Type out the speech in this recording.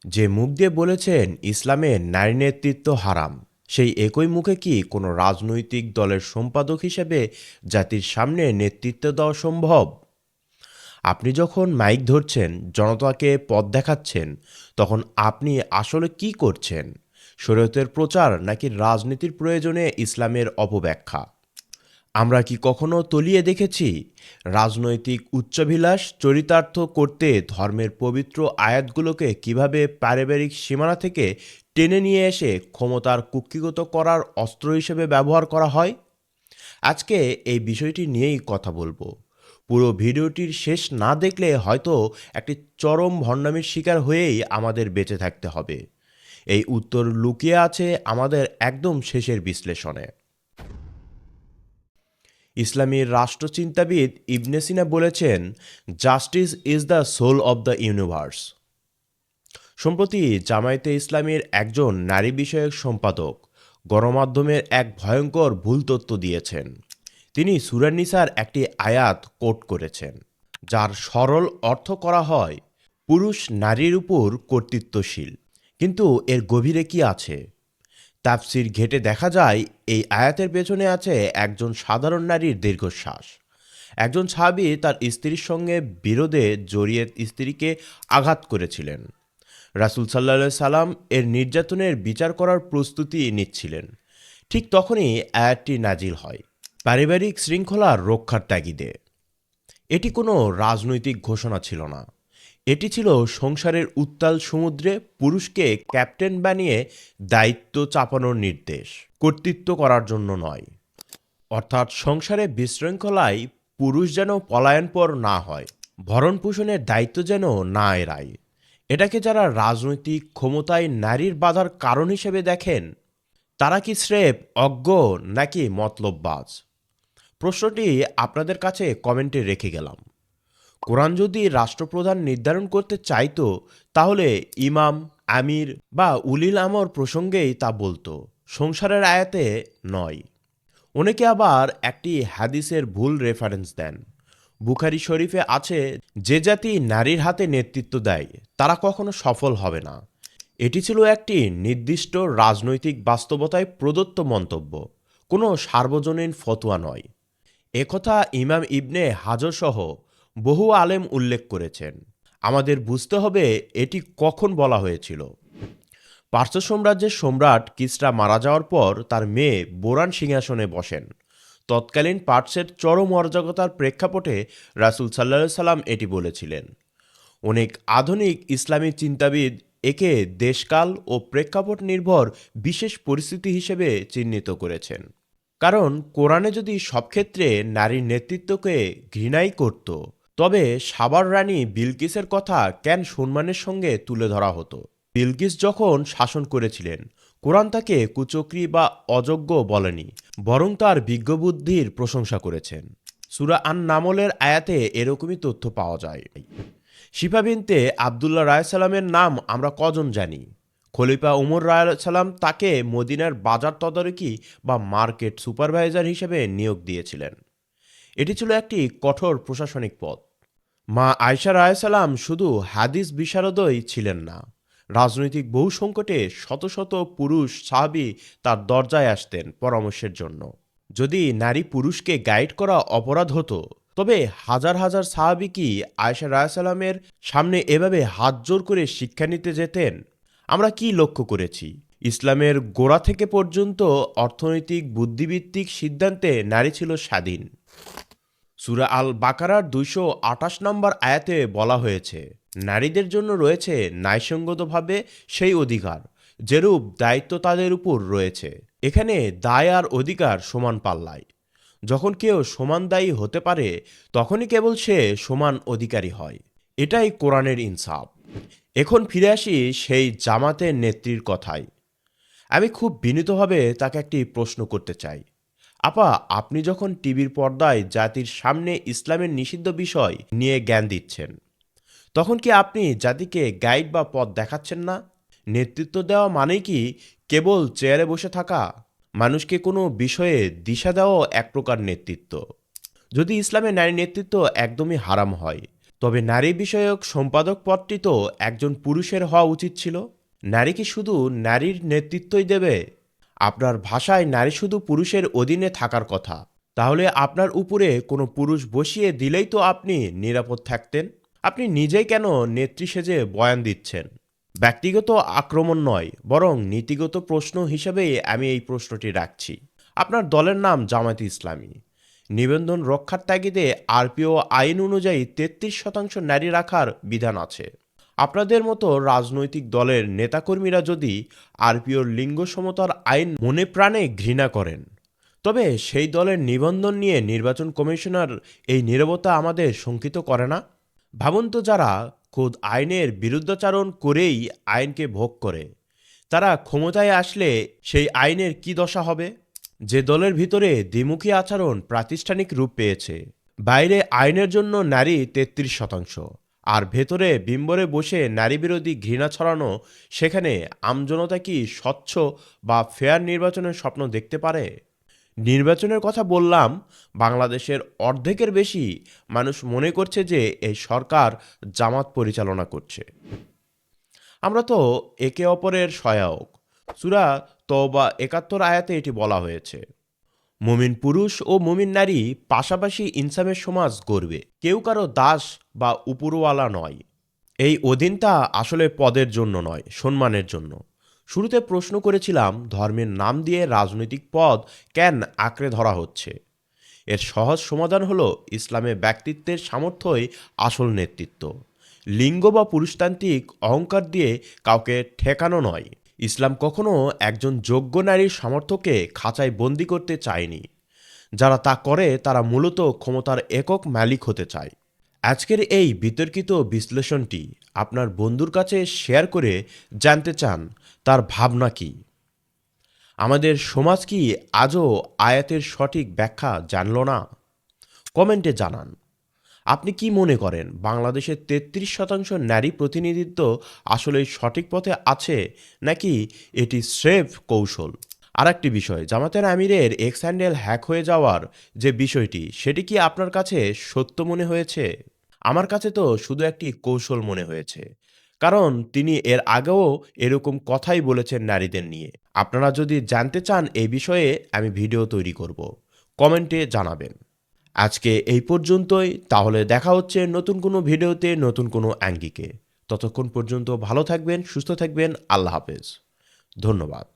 যে মুখ দিয়ে বলেছেন ইসলামে নারী নেতৃত্ব হারাম, সেই একই মুখে কি কোনো রাজনৈতিক দলের সম্পাদক হিসেবে জাতির সামনে নেতৃত্ব দেওয়া সম্ভব? আপনি যখন মাইক ধরছেন, জনতাকে পথ দেখাচ্ছেন, তখন আপনি আসলে কি করছেন? শরীয়তের প্রচার নাকি রাজনীতির প্রয়োজনে ইসলামের অপব্যাখ্যা? আমরা কি কখনো তলিয়ে দেখেছি রাজনৈতিক উচ্চাভিলাষ চরিতার্থ করতে ধর্মের পবিত্র আয়াতগুলোকে কিভাবে পারিবারিক সীমানা থেকে টেনে নিয়ে এসে ক্ষমতার কুক্ষিগত করার অস্ত্র হিসেবে ব্যবহার করা হয়? আজকে এই বিষয়টি নিয়েই কথা বলবো। পুরো ভিডিওটির শেষ না দেখলে হয়তো একটি চরম ভণ্ডামির শিকার হয়েই আমাদের বেঁচে থাকতে হবে। এই উত্তর লুকিয়ে আছে আমাদের একদম শেষের বিশ্লেষণে। ইসলামী রাষ্ট্রচিন্তাবিদ ইবনে সিনা বলেছেন, justice is the soul of the universe. সম্প্রতি জামায়াতে ইসলামীর একজন নারী বিষয়ক সম্পাদক গণমাধ্যমের এক ভয়ঙ্কর ভুল তথ্য দিয়েছেন। তিনি সূরা নিসার একটি আয়াত কোট করেছেন, যার সরল অর্থ করা হয় পুরুষ নারীর উপর কর্তৃত্বশীল। কিন্তু এর গভীরে কি আছে? তাফসির ঘেঁটে দেখা যায় এই আয়াতের পেছনে আছে একজন সাধারণ নারীর দীর্ঘশ্বাস। একজন সাহাবী তার স্ত্রীর সঙ্গে বিরোধে জড়িয়ে স্ত্রীকে আঘাত করেছিলেন। রাসূল সাল্লাল্লাহু আলাইহি সাল্লাম এর নির্যাতনের বিচার করার প্রস্তুতি নিচ্ছিলেন। ঠিক তখনই আয়াতটি নাজিল হয়, পারিবারিক শৃঙ্খলার রক্ষার তাগিদে। এটি কোনো রাজনৈতিক ঘোষণা ছিল না। এটি ছিল সংসারের উত্তাল সমুদ্রে পুরুষকে ক্যাপ্টেন বানিয়ে দায়িত্ব চাপানোর নির্দেশ, কর্তৃত্ব করার জন্য নয়। অর্থাৎ সংসারে বিশৃঙ্খলায় পুরুষ যেন পলায়নপর না হয়, ভরণ পোষণের দায়িত্ব যেন না এড়ায়। এটাকে যারা রাজনৈতিক ক্ষমতায় নারীর বাধার কারণ হিসেবে দেখেন, তারা কি স্রেফ অজ্ঞ নাকি মতলববাজ? প্রশ্নটি আপনাদের কাছে কমেন্টে রেখে গেলাম। কোরআন যদি রাষ্ট্রপ্রধান নির্ধারণ করতে চাইতো, তাহলে ইমাম, আমির বা উলিল আমর প্রসঙ্গেই তা বলতো, সংসারের আয়াতে নয়। অনেকে আবার একটি হাদিসের ভুল রেফারেন্স দেন। বুখারী শরীফে আছে, যে জাতি নারীর হাতে নেতৃত্ব দেয় তারা কখনো সফল হবে না। এটি ছিল একটি নির্দিষ্ট রাজনৈতিক বাস্তবতায় প্রদত্ত মন্তব্য, কোনো সার্বজনীন ফতোয়া নয়। একথা ইমাম ইবনে হাজর সহ বহু আলেম উল্লেখ করেছেন। আমাদের বুঝতে হবে এটি কখন বলা হয়েছিল। পার্শ্ব সাম্রাজ্যের সম্রাট কিসরা মারা যাওয়ার পর তার মেয়ে বোরান সিংহাসনে বসেন। তৎকালীন পার্শ্বের চরম অরাজকতার প্রেক্ষাপটে রাসূল সাল্লাল্লাহু আলাইহি সাল্লাম এটি বলেছিলেন। অনেক আধুনিক ইসলামী চিন্তাবিদ একে দেশকাল ও প্রেক্ষাপট নির্ভর বিশেষ পরিস্থিতি হিসেবে চিহ্নিত করেছেন। কারণ কোরআনে যদি সব ক্ষেত্রে নারীর নেতৃত্বকে ঘৃণাই করত, তবে সাবার রানী বিলকিসের কথা কেন সম্মানের সঙ্গে তুলে ধরা হতো? বিলকিস যখন শাসন করেছিলেন, কোরআন তাকে কুচক্রী বা অযোগ্য বলেনি, বরং তার বিজ্ঞবুদ্ধির প্রশংসা করেছেন। সূরা আন-নামলের আয়াতে এরকমই তথ্য পাওয়া যায়। শিফা বিনতে আবদুল্লাহ রায়সালামের নাম আমরা কজন জানি? খলিফা উমর রায়সালাম তাকে মদিনার বাজার তদারকি বা মার্কেট সুপারভাইজার হিসেবে নিয়োগ দিয়েছিলেন। এটি ছিল একটি কঠোর প্রশাসনিক পদ। মা আয়শা রায়সালাম শুধু হাদিস বিশারদই ছিলেন না, রাজনৈতিক বহু সংকটে শত শত পুরুষ সাহাবী তার দরজায় আসতেন পরামর্শের জন্য। যদি নারী পুরুষকে গাইড করা অপরাধ হতো, তবে হাজার হাজার সাহাবী কি আয়েশা রায়সালামের সামনে এভাবে হাত জোর করে শিক্ষা নিতে যেতেন? আমরা কি লক্ষ্য করেছি? ইসলামের গোড়া থেকে পর্যন্ত অর্থনৈতিক বুদ্ধিভিত্তিক সিদ্ধান্তে নারী ছিল স্বাধীন। সূরা আল বাকারার 228 নম্বর আয়াতে বলা হয়েছে, নারীদের জন্য রয়েছে ন্যায়সঙ্গতভাবে সেই অধিকার যেরূপ দায়িত্ব তাদের উপর রয়েছে। এখানে দায় আর অধিকার সমান পাল্লায়। যখন কেউ সমান দায়ী হতে পারে, তখনই কেবল সে সমান অধিকারী হয়। এটাই কোরআনের ইনসাফ। এখন ফিরে আসি সেই জামাতের নেত্রীর কথায়। আমি খুব বিনীতভাবে তাকে একটি প্রশ্ন করতে চাই। আপা, আপনি যখন টিভির পর্দায় জাতির সামনে ইসলামের নিষিদ্ধ বিষয় নিয়ে জ্ঞান দিচ্ছেন, তখন কি আপনি জাতিকে গাইড বা পথ দেখাচ্ছেন না? নেতৃত্ব দেওয়া মানেই কি কেবল চেয়ারে বসে থাকা? মানুষকে কোনো বিষয়ে দিশা দেওয়াও এক প্রকার নেতৃত্ব। যদি ইসলামে নারী নেতৃত্ব একদমই হারাম হয়, তবে নারী বিষয়ক সম্পাদক পদটি তো একজন পুরুষের হওয়া উচিত ছিল। নারী কি শুধু নারীর নেতৃত্বই দেবে? আপনার ভাষায় নারী শুধু পুরুষের অধীনে থাকার কথা। তাহলে আপনার উপরে কোনো পুরুষ বসিয়ে দিলেই তো আপনি নিরাপদ থাকতেন। আপনি নিজেই কেন নেত্রী সেজে বয়ান দিচ্ছেন? ব্যক্তিগত আক্রমণ নয়, বরং নীতিগত প্রশ্ন হিসেবেই আমি এই প্রশ্নটি রাখছি। আপনার দলের নাম জামায়াতে ইসলামী। নিবন্ধন রক্ষার তাগিদে আরপিও আইন অনুযায়ী 33% নারী রাখার বিধান আছে। আপনাদের মতো রাজনৈতিক দলের নেতাকর্মীরা যদি আরপিওর লিঙ্গ সমতার আইন মনে প্রাণে ঘৃণা করেন, তবে সেই দলের নিবন্ধন নিয়ে নির্বাচন কমিশনার এই নীরবতা আমাদের শঙ্কিত করে না? ভাবুন তো, যারা খোদ আইনের বিরুদ্ধাচারণ করেই আইনকে ভোগ করে, তারা ক্ষমতায় আসলে সেই আইনের কি দশা হবে? যে দলের ভিতরে দ্বিমুখী আচরণ প্রাতিষ্ঠানিক রূপ পেয়েছে, বাইরে আইনের জন্য নারী 33%, আর ভেতরে বিম্বরে বসে নারী বিরোধী ঘৃণা ছড়ানো, সেখানে আমজনতা কি স্বচ্ছ বা ফেয়ার নির্বাচনের স্বপ্ন দেখতে পারে? নির্বাচনের কথা বললাম, বাংলাদেশের অর্ধেকের বেশি মানুষ মনে করছে যে এই সরকার জামাত পরিচালনা করছে। আমরা তো একে অপরের সহায়ক। সূরা তওবা ৭১ আয়াতে এটি বলা হয়েছে। মুমিন পুরুষ ও মুমিন নারী পাশাপাশি ইনসামের সমাজ গড়বে, কেউ কারো দাস বা উপরওয়ালা নয়। এই অধীনতা আসলে পদের জন্য নয়, সম্মানের জন্য। শুরুতে প্রশ্ন করেছিলাম, ধর্মের নাম দিয়ে রাজনৈতিক পদ কেন আঁকড়ে ধরা হচ্ছে? এর সহজ সমাধান হলো, ইসলামে ব্যক্তিত্বের সামর্থ্যই আসল নেতৃত্ব। লিঙ্গ বা পুরুষতান্ত্রিক অহংকার দিয়ে কাউকে ঠেকানো নয়। ইসলাম কখনো একজন যোগ্য নারীর সামর্থ্যকে খাঁচায় বন্দি করতে চায়নি। যারা তা করে তারা মূলত ক্ষমতার একক মালিক হতে চায়। আজকের এই বিতর্কিত বিশ্লেষণটি আপনার বন্ধুর কাছে শেয়ার করে জানতে চান তার ভাবনা কি। আমাদের সমাজ কি আজও আয়াতের সঠিক ব্যাখ্যা জানল না? কমেন্টে জানান। আপনি কি মনে করেন, বাংলাদেশের 33% নারী প্রতিনিধিত্ব আসলে সঠিক পথে আছে, নাকি এটি স্রেফ কৌশল? আর একটি বিষয়, জামাতের আমিরের এক্স হ্যান্ডেল হ্যাক হয়ে যাওয়ার যে বিষয়টি, সেটি কি আপনার কাছে সত্য মনে হয়েছে? আমার কাছে তো শুধু একটি কৌশল মনে হয়েছে, কারণ তিনি এর আগেও এরকম কথাই বলেছেন নারীদের নিয়ে। আপনারা যদি জানতে চান এই বিষয়ে, আমি ভিডিও তৈরি করব, কমেন্টে জানাবেন। আজকে এই পর্যন্তই, তাহলে দেখা হচ্ছে নতুন কোনো ভিডিওতে নতুন কোনো অ্যাঙ্গিকে। ততক্ষণ পর্যন্ত ভালো থাকবেন, সুস্থ থাকবেন। আল্লাহ হাফেজ। ধন্যবাদ।